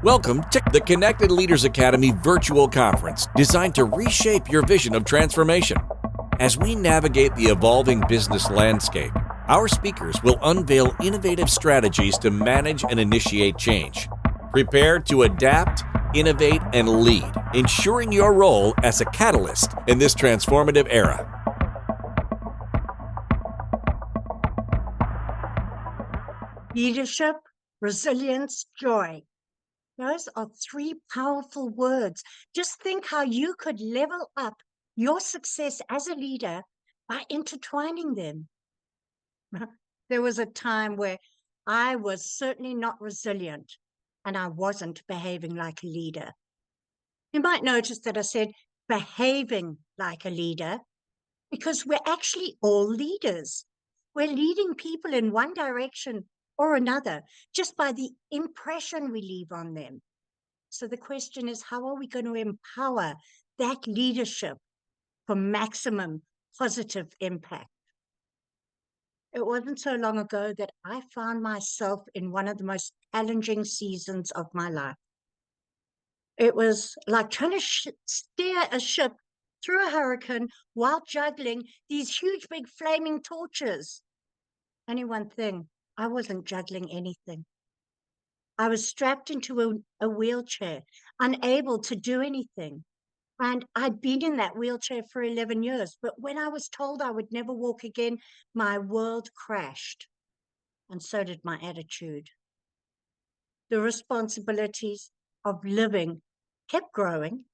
Welcome to the Connected Leaders Academy virtual conference designed to reshape your vision of transformation. As we navigate the evolving business landscape, our speakers will unveil innovative strategies to manage and initiate change. Prepare to adapt, innovate, and lead, ensuring your role as a catalyst in this transformative era. Leadership, resilience, joy. Those are three powerful words. Just think how you could level up your success as a leader by intertwining them. There was a time where I was certainly not resilient and I wasn't behaving like a leader. You might notice that I said behaving like a leader because we're actually all leaders. We're leading people in one direction or another just by the impression we leave on them. So the question is, how are we going to empower that leadership for maximum positive impact? It wasn't so long ago that I found myself in one of the most challenging seasons of my life. It was like trying to steer a ship through a hurricane while juggling these huge, big flaming torches. Only one thing, I wasn't juggling anything. I was strapped into a wheelchair, unable to do anything. And I'd been in that wheelchair for 11 years. But when I was told I would never walk again, my world crashed. And so did my attitude. The responsibilities of living kept growing,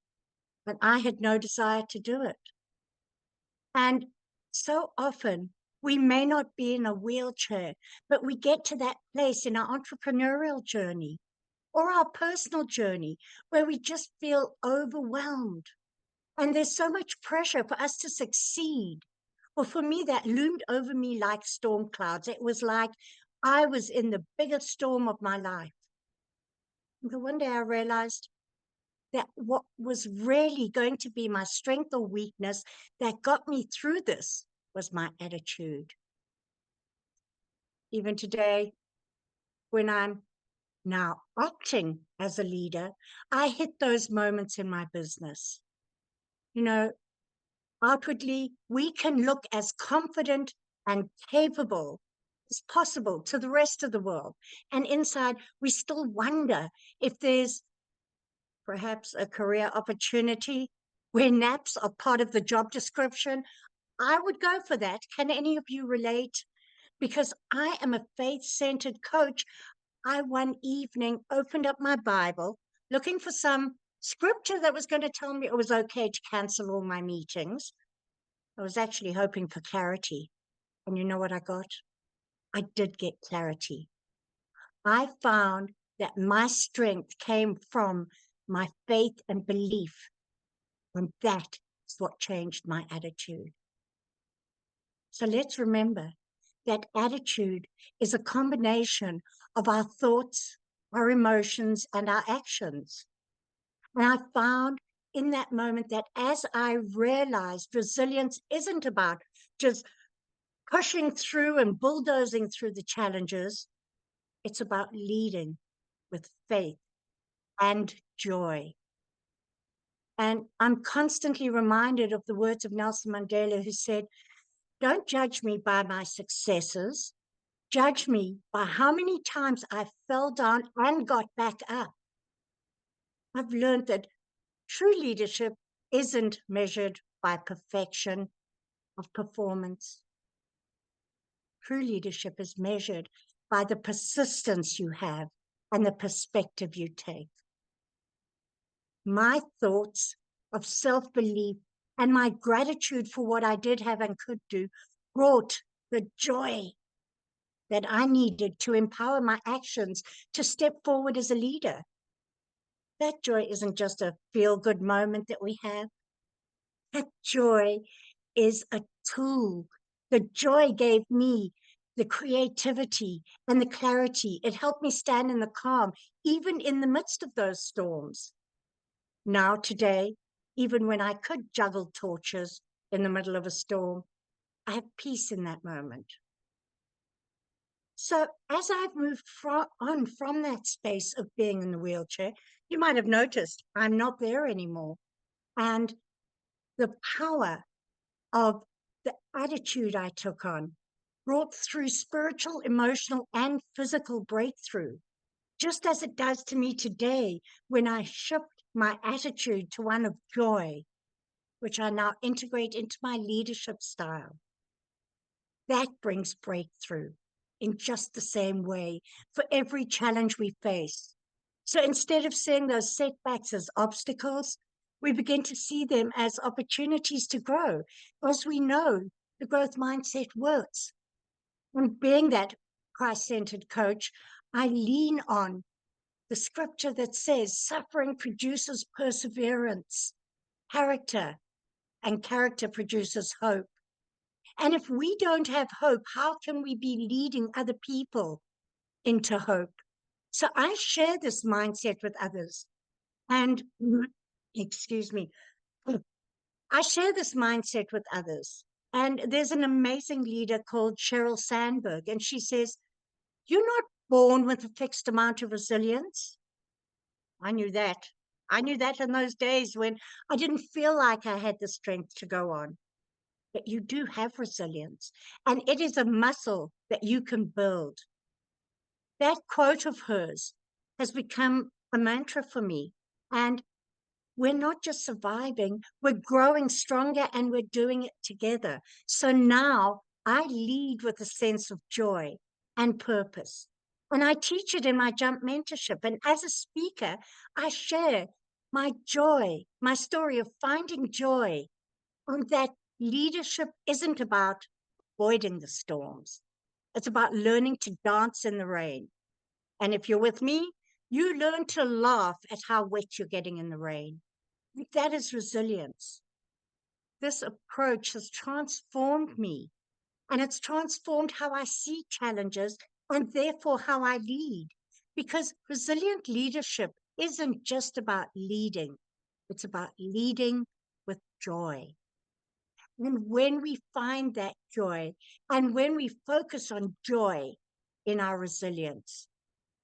but I had no desire to do it. And so often we may not be in a wheelchair, but we get to that place in our entrepreneurial journey or our personal journey where we just feel overwhelmed. And there's so much pressure for us to succeed. Well, for me, that loomed over me like storm clouds. It was like I was in the biggest storm of my life. And one day I realized that what was really going to be my strength or weakness that got me through this was my attitude. Even today, when I'm now acting as a leader, I hit those moments in my business. You know, outwardly, we can look as confident and capable as possible to the rest of the world. And inside, we still wonder if there's perhaps a career opportunity where naps are part of the job description. I would go for that. Can any of you relate? Because I am a faith-centered coach. I one evening opened up my Bible looking for some scripture that was going to tell me it was okay to cancel all my meetings. I was actually hoping for clarity. And you know what I got? I did get clarity. I found that my strength came from my faith and belief. And that is what changed my attitude. So let's remember that attitude is a combination of our thoughts, our emotions, and our actions. And I found in that moment that as I realized resilience isn't about just pushing through and bulldozing through the challenges, it's about leading with faith and joy. And I'm constantly reminded of the words of Nelson Mandela, who said, "Don't judge me by my successes. Judge me by how many times I fell down and got back up." I've learned that true leadership isn't measured by perfection of performance. True leadership is measured by the persistence you have and the perspective you take. My thoughts of self-belief and my gratitude for what I did have and could do brought the joy that I needed to empower my actions to step forward as a leader. That joy isn't just a feel-good moment that we have. That joy is a tool. The joy gave me the creativity and the clarity. It helped me stand in the calm, even in the midst of those storms. Now, today, even when I could juggle torches in the middle of a storm, I have peace in that moment. So as I've moved on from that space of being in the wheelchair, you might have noticed I'm not there anymore. And the power of the attitude I took on brought through spiritual, emotional, and physical breakthrough, just as it does to me today when I shift my attitude to one of joy, which I now integrate into my leadership style. That brings breakthrough in just the same way for every challenge we face. So instead of seeing those setbacks as obstacles, we begin to see them as opportunities to grow. As we know, the growth mindset works. And being that Christ-centered coach, I lean on the scripture that says suffering produces perseverance, character, and character produces hope. And if we don't have hope, how can we be leading other people into hope? So I share this mindset with others. And, excuse me, I share this mindset with others. And there's an amazing leader called Sheryl Sandberg, and she says, "You're not born with a fixed amount of resilience." I knew that. I knew that in those days when I didn't feel like I had the strength to go on. But you do have resilience, and it is a muscle that you can build. That quote of hers has become a mantra for me. And we're not just surviving, we're growing stronger and we're doing it together. So now I lead with a sense of joy and purpose. And I teach it in my jump mentorship. And as a speaker, I share my joy, my story of finding joy, and that leadership isn't about avoiding the storms. It's about learning to dance in the rain. And if you're with me, you learn to laugh at how wet you're getting in the rain. That is resilience. This approach has transformed me, and it's transformed how I see challenges and therefore how I lead. Because resilient leadership isn't just about leading, it's about leading with joy. And when we find that joy, and when we focus on joy in our resilience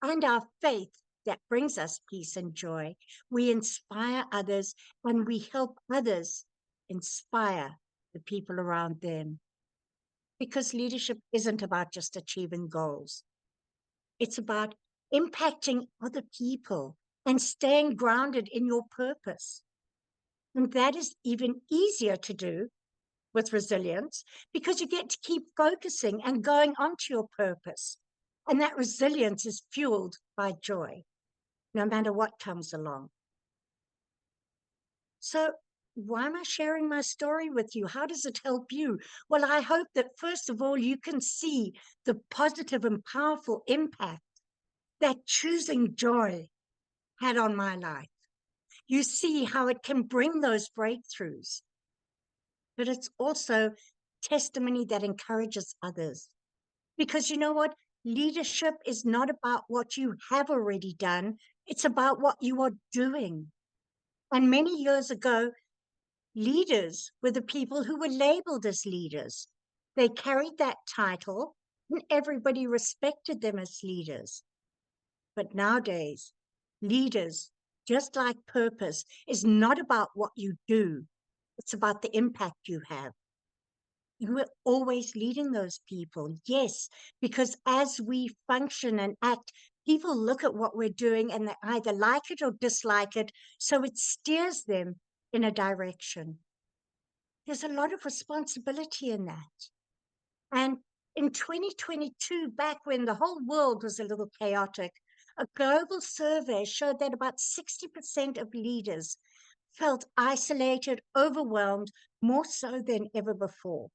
and our faith that brings us peace and joy, we inspire others and we help others inspire the people around them. Because leadership isn't about just achieving goals. It's about impacting other people and staying grounded in your purpose. And that is even easier to do with resilience because you get to keep focusing and going on to your purpose. And that resilience is fueled by joy, no matter what comes along. So why am I sharing my story with you? How does it help you? Well, I hope that first of all, you can see the positive and powerful impact that choosing joy had on my life. You see how it can bring those breakthroughs, but it's also testimony that encourages others. Because you know what? Leadership is not about what you have already done. It's about what you are doing. And many years ago, leaders were the people who were labeled as leaders. They carried that title and everybody respected them as leaders. But nowadays, leaders, just like purpose, is not about what you do. It's about the impact you have. You were always leading those people. Yes, because as we function and act, people look at what we're doing and they either like it or dislike it. So it steers them in a direction. There's a lot of responsibility in that. And in 2022, back when the whole world was a little chaotic, a global survey showed that about 60% of leaders felt isolated, overwhelmed, more so than ever before.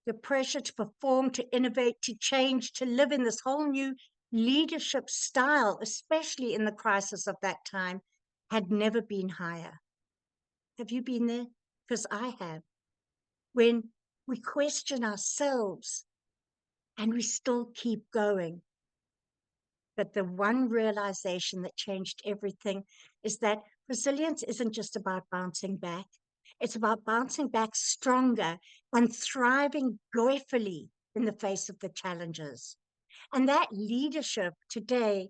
The pressure to perform, to innovate, to change, to live in this whole new leadership style, especially in the crisis of that time, had never been higher. Have you been there? Because I have. When we question ourselves and we still keep going. But the one realization that changed everything is that resilience isn't just about bouncing back. It's about bouncing back stronger and thriving joyfully in the face of the challenges. And that leadership today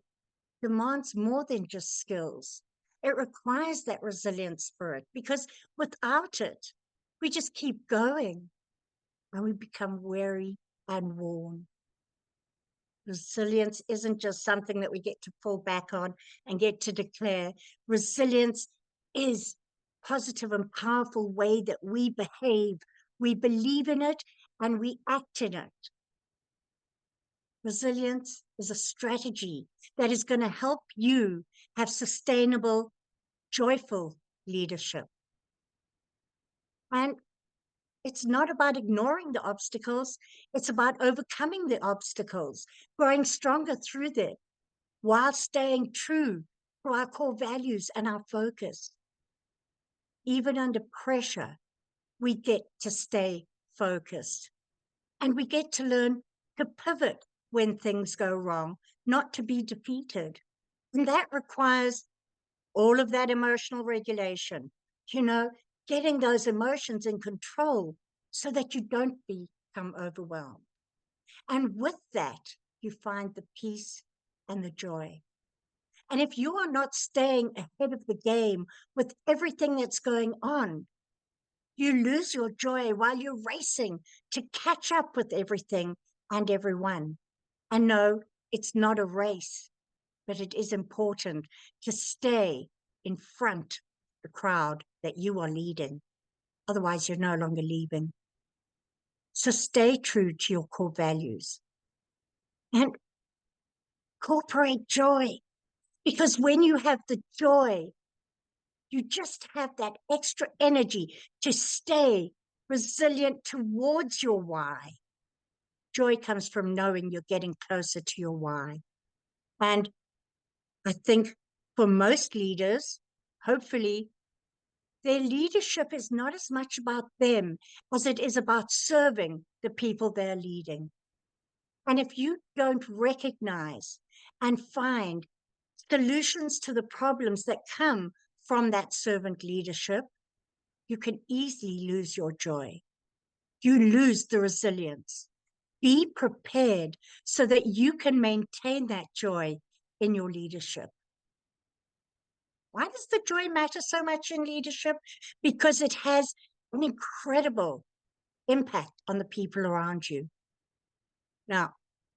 demands more than just skills. It requires that resilient spirit, because without it, we just keep going and we become weary and worn. Resilience isn't just something that we get to fall back on and get to declare. Resilience is positive and powerful way that we behave. We believe in it and we act in it. Resilience is a strategy that is going to help you have sustainable, joyful leadership. And it's not about ignoring the obstacles. It's about overcoming the obstacles, growing stronger through them, while staying true to our core values and our focus. Even under pressure, we get to stay focused. And we get to learn to pivot when things go wrong, not to be defeated. And that requires all of that emotional regulation, getting those emotions in control so that you don't become overwhelmed. And with that, you find the peace and the joy. And if you are not staying ahead of the game with everything that's going on, you lose your joy while you're racing to catch up with everything and everyone. And no, it's not a race, but it is important to stay in front of the crowd that you are leading. Otherwise, you're no longer leaving. So stay true to your core values and incorporate joy. Because when you have the joy, you just have that extra energy to stay resilient towards your why. Joy comes from knowing you're getting closer to your why. And I think for most leaders, hopefully, their leadership is not as much about them as it is about serving the people they're leading. And if you don't recognize and find solutions to the problems that come from that servant leadership, you can easily lose your joy. You lose the resilience. Be prepared so that you can maintain that joy in your leadership. Why does the joy matter so much in leadership? Because it has an incredible impact on the people around you. Now,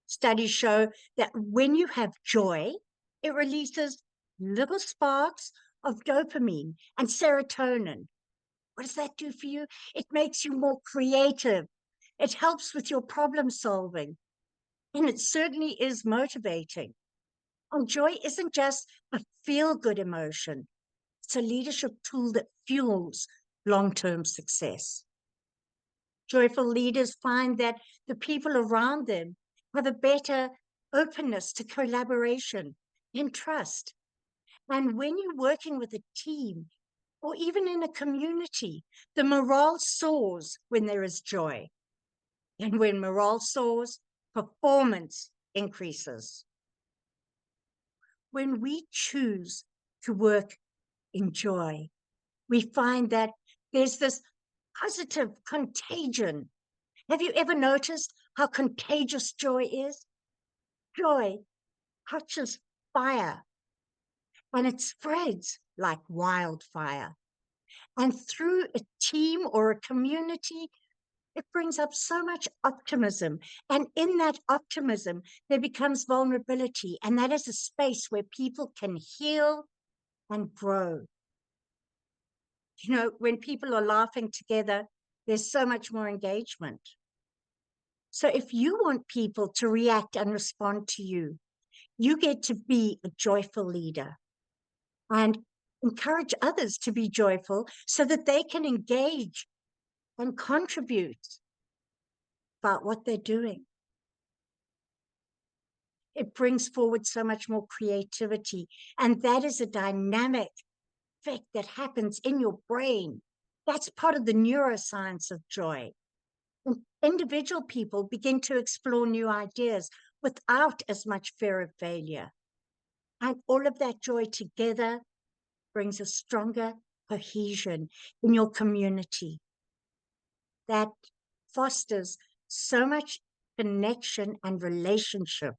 studies show that when you have joy, it releases little sparks of dopamine and serotonin. What does that do for you? It makes you more creative. It helps with your problem solving. And it certainly is motivating. And joy isn't just a feel-good emotion. It's a leadership tool that fuels long-term success. Joyful leaders find that the people around them have a better openness to collaboration and trust. And when you're working with a team or even in a community, the morale soars when there is joy. And when morale soars, performance increases. When we choose to work in joy, we find that there's this positive contagion. Have you ever noticed how contagious joy is? Joy touches fire and it spreads like wildfire. And through a team or a community, it brings up so much optimism. And in that optimism, there becomes vulnerability. And that is a space where people can heal and grow. When people are laughing together, there's so much more engagement. So if you want people to react and respond to you, you get to be a joyful leader and encourage others to be joyful so that they can engage and contribute about what they're doing. It brings forward so much more creativity. And that is a dynamic effect that happens in your brain. That's part of the neuroscience of joy. And individual people begin to explore new ideas without as much fear of failure. And all of that joy together brings a stronger cohesion in your community that fosters so much connection, and relationship.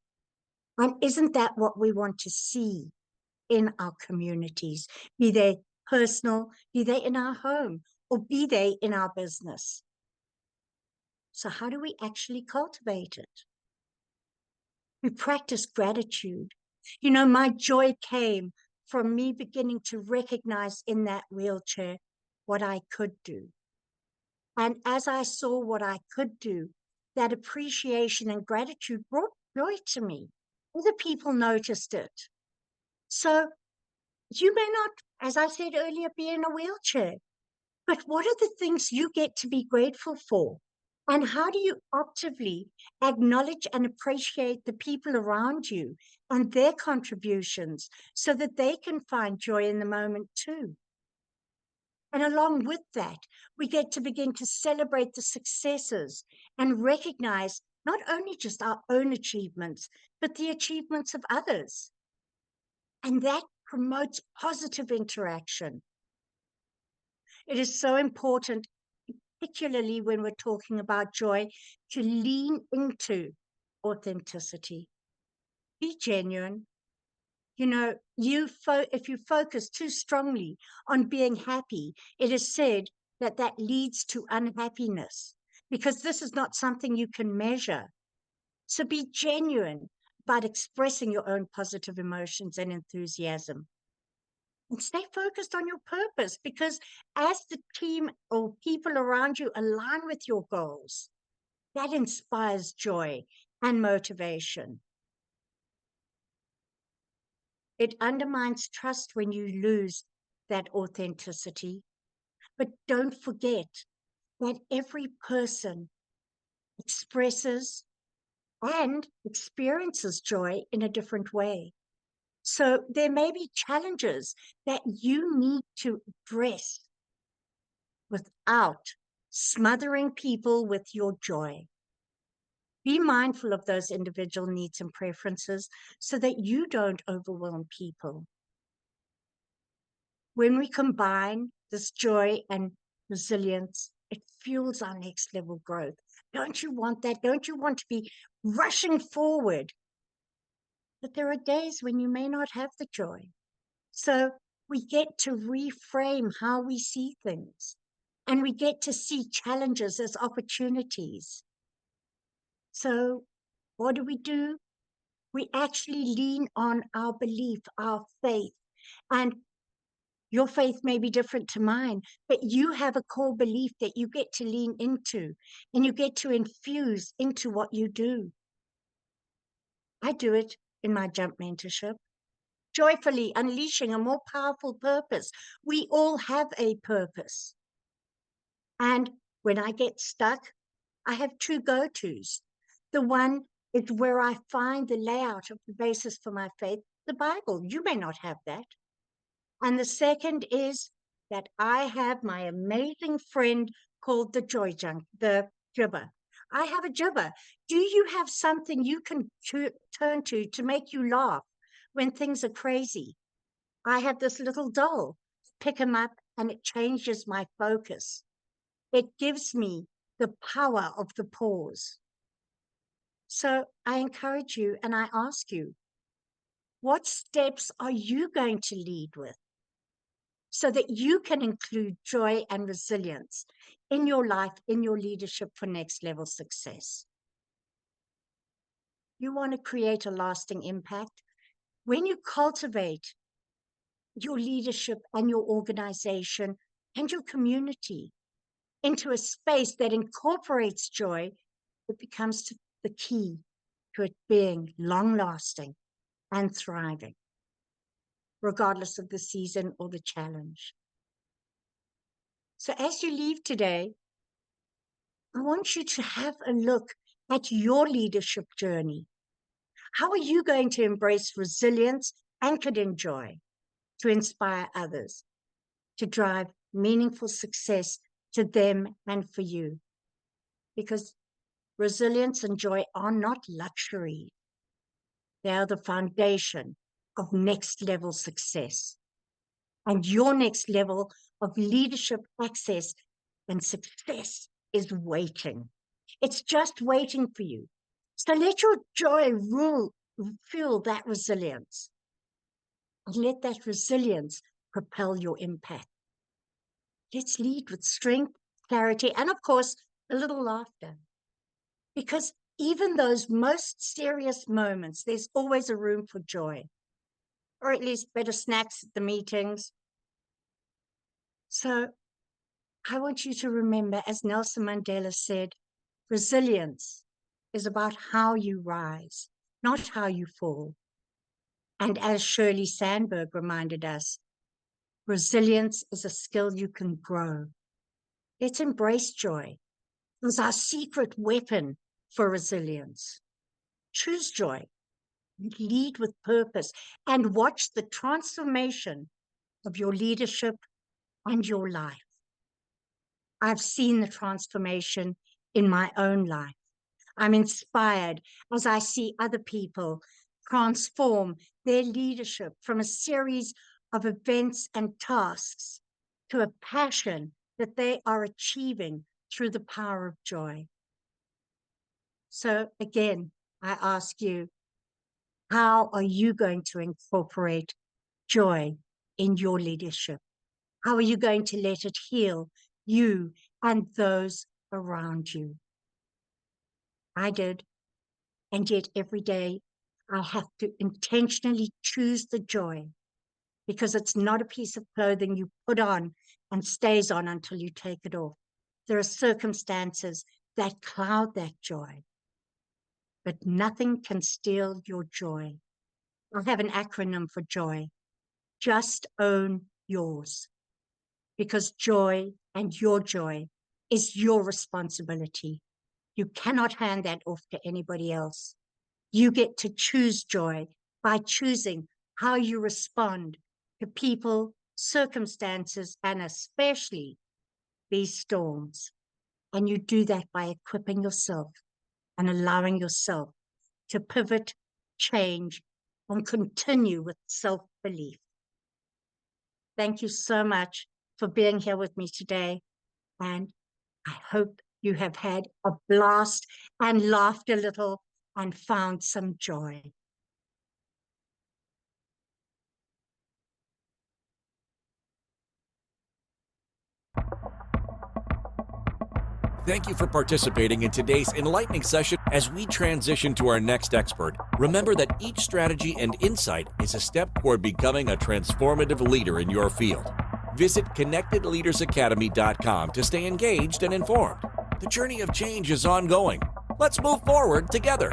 And isn't that what we want to see in our communities, be they personal, be they in our home, or be they in our business? So how do we actually cultivate it? We practice gratitude. You know, my joy came from me beginning to recognize in that wheelchair what I could do. And as I saw what I could do, that appreciation and gratitude brought joy to me. Other people noticed it. So you may not, as I said earlier, be in a wheelchair, but what are the things you get to be grateful for? And how do you actively acknowledge and appreciate the people around you and their contributions so that they can find joy in the moment too? And along with that, we get to begin to celebrate the successes and recognize not only just our own achievements, but the achievements of others. And that promotes positive interaction. It is so important, particularly when we're talking about joy, to lean into authenticity. Be genuine. You know, if you focus too strongly on being happy, it is said that that leads to unhappiness, because this is not something you can measure. So be genuine about expressing your own positive emotions and enthusiasm. And stay focused on your purpose, because as the team or people around you align with your goals, that inspires joy and motivation. It undermines trust when you lose that authenticity. But don't forget that every person expresses and experiences joy in a different way. So there may be challenges that you need to address without smothering people with your joy. Be mindful of those individual needs and preferences so that you don't overwhelm people. When we combine this joy and resilience, it fuels our next level growth. Don't you want that? Don't you want to be rushing forward? But there are days when you may not have the joy. So we get to reframe how we see things, and we get to see challenges as opportunities. So what do? We actually lean on our belief, our faith. And your faith may be different to mine, but you have a core belief that you get to lean into and you get to infuse into what you do. I do it in my jump mentorship, joyfully unleashing a more powerful purpose. We all have a purpose. And when I get stuck, I have two go-tos. The one is where I find the layout of the basis for my faith, the Bible. You may not have that. And the second is that I have my amazing friend called the Joy Junk, the Jibber. I have a jibber. Do you have something you can turn to make you laugh when things are crazy? I have this little doll. Pick him up and it changes my focus. It gives me the power of the pause. So I encourage you and I ask you, what steps are you going to lead with so that you can include joy and resilience in your life, in your leadership for next level success? You want to create a lasting impact. When you cultivate your leadership and your organization and your community into a space that incorporates joy, it becomes the key to it being long-lasting and thriving, regardless of the season or the challenge. So as you leave today, I want you to have a look at your leadership journey. How are you going to embrace resilience anchored in joy to inspire others, to drive meaningful success to them and for you? Because resilience and joy are not luxury. They are the foundation of next level success. And your next level of leadership access and success is waiting. It's just waiting for you. So let your joy fuel that resilience. And let that resilience propel your impact. Let's lead with strength, clarity, and of course, a little laughter. Because even those most serious moments, there's always a room for joy, or at least better snacks at the meetings. So I want you to remember, as Nelson Mandela said, resilience is about how you rise, not how you fall. And as Shirley Sandberg reminded us, resilience is a skill you can grow. Let's embrace joy. It's our secret weapon for resilience. Choose joy, lead with purpose, and watch the transformation of your leadership and your life. I've seen the transformation in my own life. I'm inspired as I see other people transform their leadership from a series of events and tasks to a passion that they are achieving through the power of joy. So again, I ask you, how are you going to incorporate joy in your leadership? How are you going to let it heal you and those around you? I did. And yet every day I have to intentionally choose the joy, because it's not a piece of clothing you put on and stays on until you take it off. There are circumstances that cloud that joy, but nothing can steal your joy. I have an acronym for joy. Just own yours, because joy and your joy is your responsibility. You cannot hand that off to anybody else. You get to choose joy by choosing how you respond to people, circumstances, and especially these storms. And you do that by equipping yourself and allowing yourself to pivot, change, and continue with self-belief. Thank you so much for being here with me today. And I hope you have had a blast and laughed a little and found some joy. Thank you for participating in today's enlightening session. As we transition to our next expert, remember that each strategy and insight is a step toward becoming a transformative leader in your field. Visit connectedleadersacademy.com to stay engaged and informed. The journey of change is ongoing. Let's move forward together.